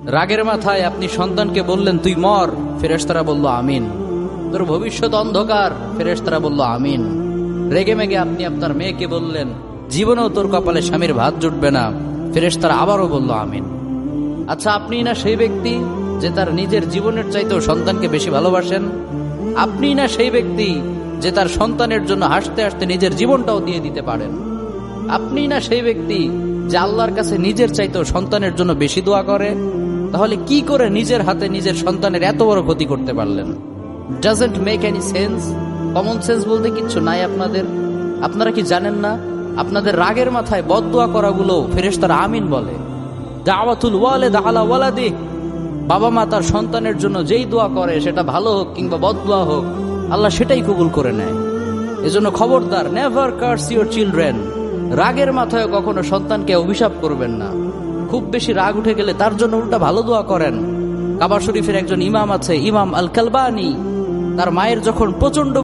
রাগের মাথায় আপনি সন্তানকে বললেন তুই মর, ফেরেশতারা বলল আমিন। তোর ভবিষ্যৎ অন্ধকার, ফেরেশতারা বলল আমিন। রেগে মেগে আপনি আপনার মেয়েকে বললেন জীবনেও তোর কপালে স্বামীর ভাত জুটবে না, ফেরেশতারা আবারও বলল আমিন। আচ্ছা, আপনি না সেই ব্যক্তি যে তার নিজের জীবনের চাইতেও সন্তানকে বেশি ভালোবাসেন? আপনি না সেই ব্যক্তি যে তার সন্তানের জন্য হাসতে হাসতে নিজের জীবনটাও দিয়ে দিতে পারেন? আপনি না সেই ব্যক্তি যে আল্লাহর কাছে নিজের চাইতেও সন্তানের জন্য বেশি দোয়া করে? তাহলে কি করে নিজের হাতে নিজের সন্তানের এত বড় ক্ষতি করতে পারলেন? Doesn't make any sense. Common sense বলতে কিচ্ছু নাই আপনাদের? আপনারা কি জানেন না আপনাদের রাগের মাথায় বদদোয়া করাগুলো ফেরেশতারা আমিন বলে? দাওয়াতুল ওয়ালিদ আলা ওয়ালাদি, বাবা মা তার সন্তানের জন্য যেই দোয়া করে সেটা ভালো হোক কিংবা বদদোয়া হোক, আল্লাহ সেটাই কবুল করে নেয়। এজন্য খবরদার, নেভার কার্স ইউর চিলড্রেন। রাগের মাথায় কখনো সন্তানকে অভিশাপ করবেন না। খুব বেশি রাগ উঠে গেলে তার জন্য উল্টা ভালো দোয়া করেন। কাবা শরীফের একজন ইমাম আছে, ইমাম আল কালবানি, তার মায়ের যখন প্রচন্ড